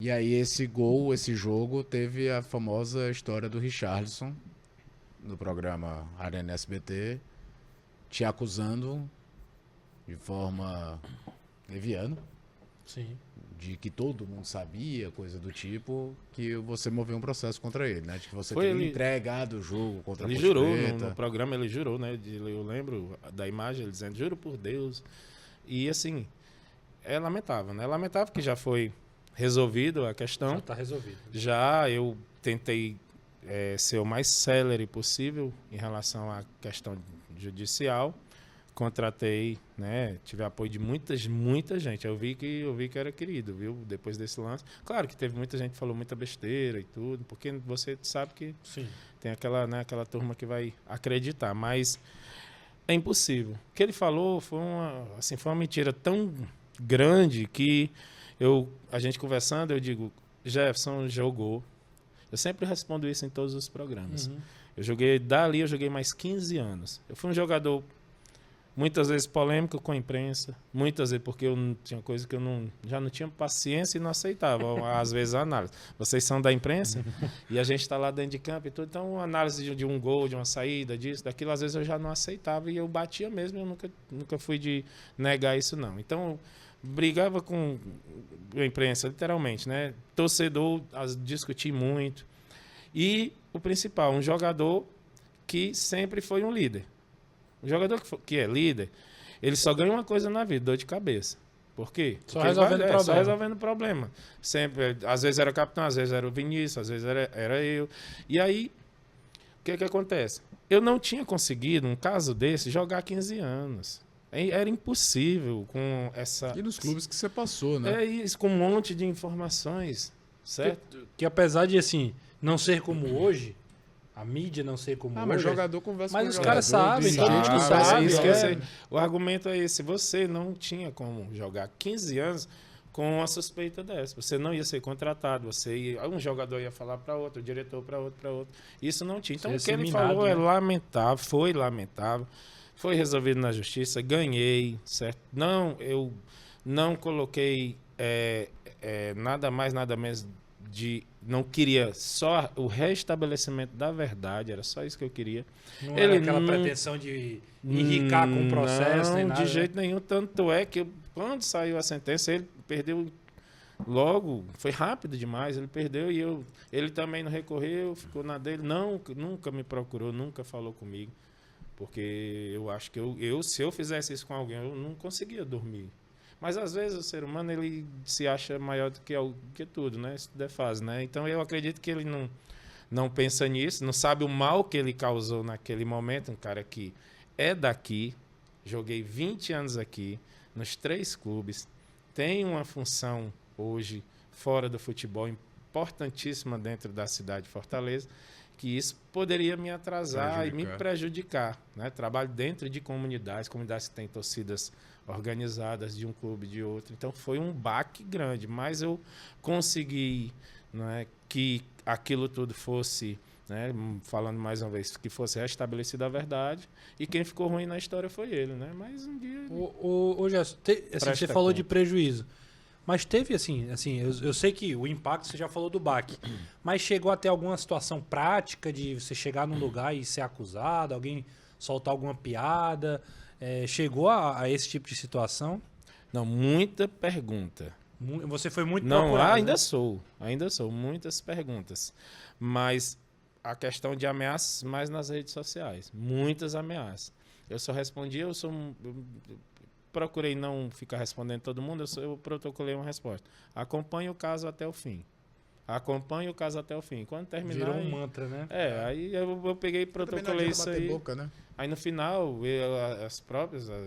E aí esse jogo, teve a famosa história do Richarlison, no programa Arena SBT, te acusando de forma leviana, Sim. de que todo mundo sabia, coisa do tipo, que você moveu um processo contra ele, né? De que você Foi teria ele. entregado o jogo contra a Ele Ponte jurou no Preta. programa, ele jurou, né? Eu lembro da imagem, ele dizendo, juro por Deus. E assim, é lamentável, né? É lamentável que já foi resolvido a Já questão. está resolvido. Já eu tentei ser o mais célere possível em relação à questão judicial. Contratei, né? Tive apoio de muita gente. Eu vi que era querido, viu? Depois desse lance. Claro que teve muita gente que falou muita besteira e tudo, porque você sabe que Sim. tem aquela, né, aquela turma que vai acreditar, mas é impossível. O que ele falou foi uma mentira tão grande que a gente conversando, eu digo, Jefferson jogou. Eu sempre respondo isso em todos os programas. Eu joguei mais 15 anos. Eu fui um jogador muitas vezes polêmico com a imprensa, muitas vezes porque eu não tinha coisa que já não tinha paciência e não aceitava, às vezes, a análise. Vocês são da imprensa e a gente está lá dentro de campo e tudo, então a análise de um gol, de uma saída, disso, daquilo, às vezes eu já não aceitava e eu batia mesmo, eu nunca fui de negar isso, não. Então, brigava com a imprensa, literalmente, né? Torcedor, discuti muito. E o principal, um jogador que sempre foi um líder. Um jogador que é líder, ele só ganha uma coisa na vida, dor de cabeça. Por quê? Só resolvendo problema. Só resolvendo problema. Sempre, às vezes era o capitão, às vezes era o Vinícius, às vezes era eu. E aí, o que acontece? Eu não tinha conseguido, um caso desse, jogar 15 anos. Era impossível com essa... E nos clubes que você passou, né? É isso, com um monte de informações, certo? Que apesar de, assim, não ser como hoje, a mídia não ser como hoje... Mas jogador conversa mas com os jogador. caras sabem, tem gente que sabe, sabe. O argumento é esse. Você não tinha como jogar 15 anos com uma suspeita dessa. Você não ia ser contratado. Um jogador ia falar para outro, o diretor para outro. Isso não tinha. Então, o que ele falou é lamentável, foi lamentável. Foi resolvido na justiça, ganhei, certo? Não, eu não coloquei nada mais, nada menos não queria só o restabelecimento da verdade, era só isso que eu queria. Não era aquela pretensão de enricar com o processo, nem nada. De jeito nenhum, tanto é que quando saiu a sentença, ele perdeu logo, foi rápido demais, ele perdeu e ele também não recorreu, ficou na dele, nunca me procurou, nunca falou comigo, porque eu acho que se eu fizesse isso com alguém, eu não conseguia dormir. Mas às vezes o ser humano ele se acha maior do que tudo, né? Isso tudo é fase, né? Então eu acredito que ele não pensa nisso, não sabe o mal que ele causou naquele momento. Um cara que é daqui, joguei 20 anos aqui, nos 3 clubes, tem uma função hoje fora do futebol importantíssima dentro da cidade de Fortaleza, que isso poderia me atrasar e me prejudicar, né? Trabalho dentro de comunidades que têm torcidas organizadas de um clube e de outro. Então foi um baque grande, mas eu consegui, né, que aquilo tudo fosse, né, falando mais uma vez, que fosse restabelecida a verdade, e quem ficou ruim na história foi ele, né? Mas um dia... Ô Gerson, você falou de prejuízo. Mas teve, assim eu sei que o impacto, você já falou do baque, mas chegou até alguma situação prática de você chegar num lugar e ser acusado, alguém soltar alguma piada, chegou a esse tipo de situação? Não, muita pergunta. Você foi muito procurado. Não, ainda sou, muitas perguntas. Mas a questão de ameaças mais nas redes sociais, muitas ameaças. Eu só respondi, eu procurei não ficar respondendo todo mundo, eu protocolei uma resposta. Acompanhe o caso até o fim. Quando terminar... Virou um mantra, né? Aí eu peguei e protocolei isso aí. Boca, né? Aí no final,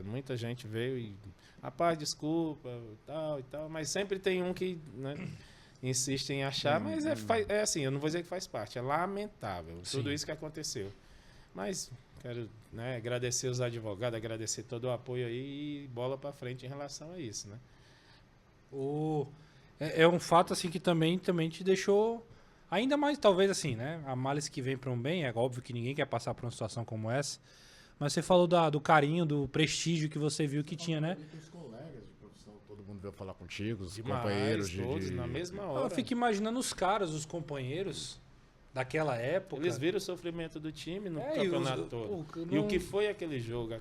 muita gente veio e... Rapaz, desculpa, e tal. Mas sempre tem um que, né, insiste em achar. Mas é assim, eu não vou dizer que faz parte. É lamentável tudo isso que aconteceu. Mas... Quero, né, agradecer os advogados, agradecer todo o apoio aí e bola para frente em relação a isso, né? É um fato assim que também te deixou ainda mais, talvez assim, né? A malice que vem para um bem, é óbvio que ninguém quer passar por uma situação como essa, mas você falou do carinho, do prestígio que você viu que tinha, né? Os colegas de profissão, todo mundo veio falar contigo, os Demais, companheiros todos na mesma hora. Eu fico imaginando os caras, os companheiros daquela época. Eles viram o sofrimento do time no É, campeonato todo. não- E o que foi aquele jogo,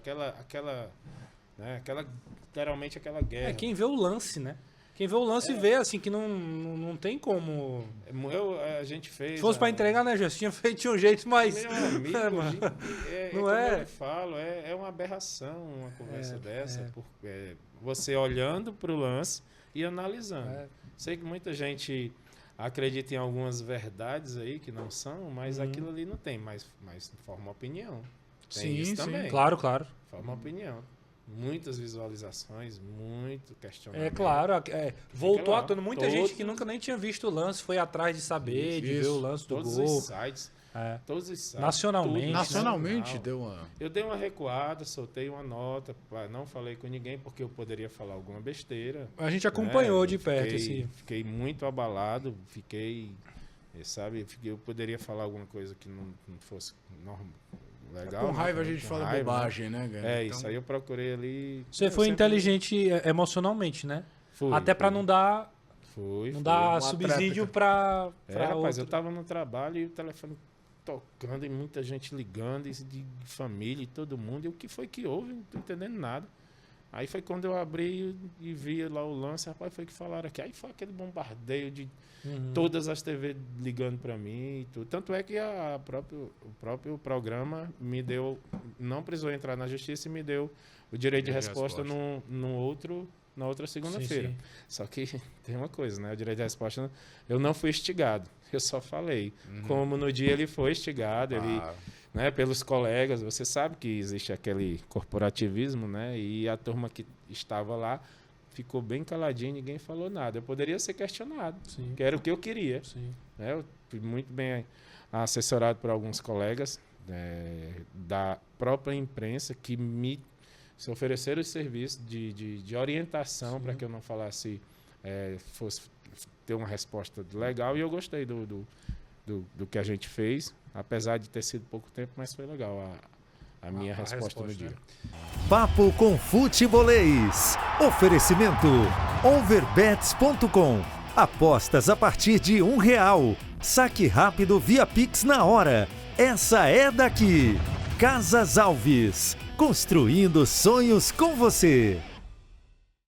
literalmente aquela guerra. quem vê o lance, né? Quem vê o lance vê, assim, que não tem como... A gente fez... Se fosse pra entregar, né, Jess? Tinha feito de um jeito mais... Meu amigo, mano. Não como é? eu falo, é uma aberração uma conversa dessa. Porque você olhando para o lance e analisando. Sei que muita gente acredita em algumas verdades aí que não são, mas aquilo ali não tem, mas forma opinião. Tem isso também. Claro. Forma opinião. Muitas visualizações, muito questionamento. É claro, voltou lá, à tona. Muita gente que nunca nem tinha visto o lance foi atrás de saber, de ver o lance do todos gol. os sites. Todos os sites. Nacionalmente. tudo Nacionalmente nacional. deu uma... Eu dei uma recuada, soltei uma nota, não falei com ninguém porque eu poderia falar alguma besteira. A gente acompanhou de perto Fiquei muito abalado, eu poderia falar alguma coisa que não fosse legal. Com raiva a gente fala bobagem, né, cara? Isso aí eu procurei ali. Você foi inteligente emocionalmente, né? Fui, até para não dar Foi. subsídio para rapaz, eu tava no trabalho e o telefone tocando e muita gente ligando, e de família e todo mundo. E o que foi que houve? Não tô entendendo nada. Aí foi quando eu abri e vi lá o lance, rapaz, foi que falaram aqui. Aí foi aquele bombardeio de todas as TV ligando para mim e tudo. Tanto é que o próprio programa me deu, não precisou entrar na justiça e me deu o direito de resposta na outra segunda-feira. Sim. Só que tem uma coisa, né? O direito de resposta, eu não fui instigado, eu só falei. Como no dia ele foi instigado, né, pelos colegas, você sabe que existe aquele corporativismo, né? E a turma que estava lá ficou bem caladinha, ninguém falou nada. Eu poderia ser questionado, que era o que eu queria. Né? Eu fui muito bem assessorado por alguns colegas da própria imprensa que se ofereceram o serviço de orientação para que eu não falasse, fosse ter uma resposta legal, e eu gostei do que a gente fez, apesar de ter sido pouco tempo, mas foi legal a minha resposta do dia. Papo com Futebolês. Oferecimento Overbets.com. Apostas a partir de R$1. Saque rápido via Pix na hora. Essa é daqui. Casas Alves. Construindo sonhos com você.